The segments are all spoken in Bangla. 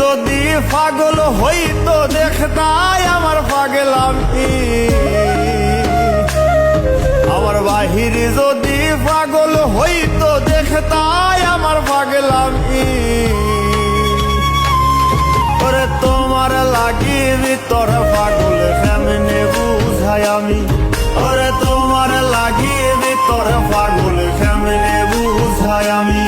যদি পাগল হইতো দেখতাই আমার পাগলামি, আমার বাহির যদি পাগল হইতো দেখতাই আমার পাগলামি। ওরে তোমার লাগি ভিতর পাগল কেমনে বুঝাই আমি, ওরে তোমার লাগি ভিতর পাগল কেমনে বুঝাই আমি।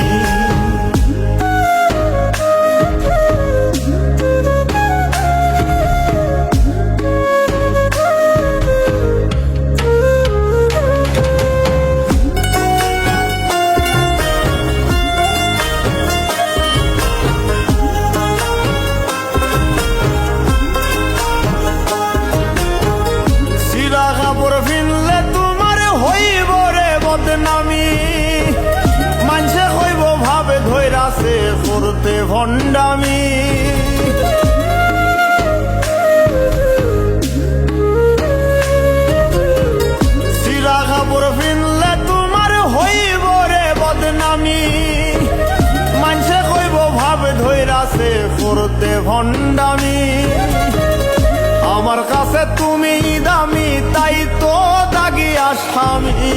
মানুষে কইব ভাবে ধৈরাছে করতে ভণ্ডামি, সিরা কাপড় ফিনলে তোমার হইব রে বদনামি। মানুষে কইব ভাবে ধৈরাছে করতে ভণ্ডামি। আমার কাছে তুমি দামি তাই তো দাগি আসামি,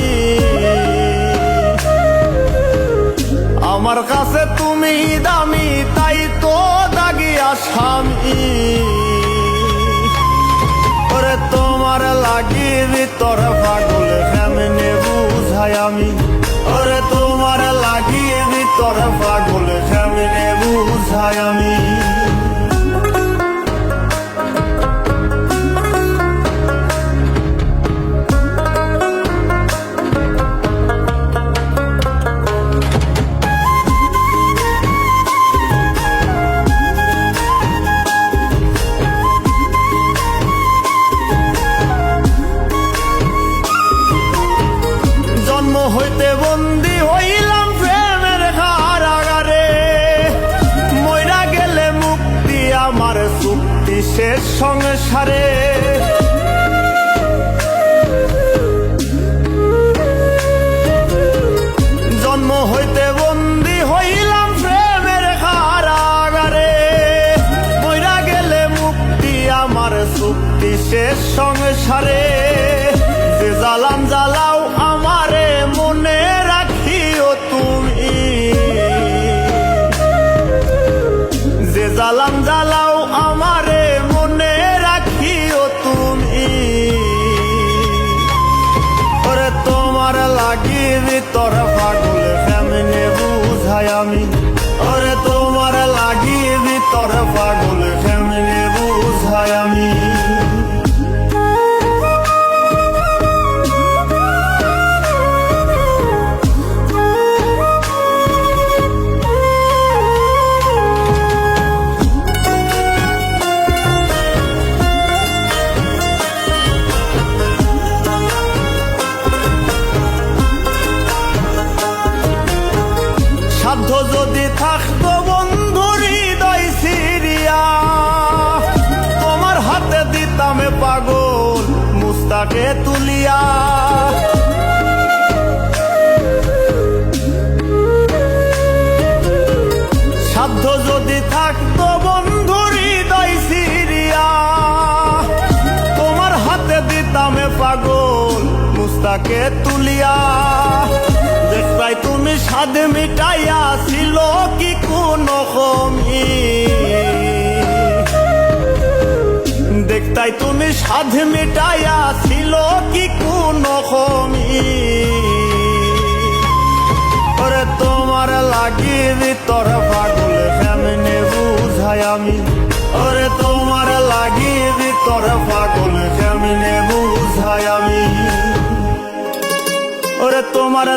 আমার কাছে তুমি দামি তাই তো দাগি আসামি। ওরে তোমার লাগি ভিতর পাগল কেমনে বুঝাই আমি, ওরে তোমার লাগি ভিতর পাগল কেমনে বুঝাই আমি। হইতে বন্দী হইলাম প্রেমের কারাগারে, মইরা গেলে মুক্তি আমার চুক্তি শেষ সংসারে। জন্ম হইতে বন্দী হইলাম প্রেমের কারাগারে, মইরা গেলে মুক্তি আমার চুক্তি শেষ সংসারে। যে জালাম জ্বালাও আমারে মনে রাখিও তুমি, যে জালাম জ্বালাও আমারে মনে রাখিও তুমি। ওরে তোমার লাগি ভিতর পাগল কেমনে বুঝাই আমি, ওরে তোমার লাগি ভিতর পাগল কেমনে বুঝাই আমি। সাধ্য যদি থাকতো বন্ধু হৃদয় সিরিয়া, তোমার হাতে দিতাম পাগল মুস্তাকে তুলিয়া। সাধ্য যদি থাকতো বন্ধু হৃদয় সিরিয়া, তোমার হাতে দিতাম পাগল মুস্তাকে তুলিয়া। দেখতাই তুমি স্বাদ মিটাইয়া ছিল কি কোনো কমি, দেখতাই তুমি স্বাদ মিটাইয়া ছিল কি কোনো কমি। ওরে তোমার লাগি ভিতর পাগল কেমনে বুঝাই আমি, ওরে তোমার লাগি ভিতর পাগল কেমনে বুঝাই আমি। ওরে তোমার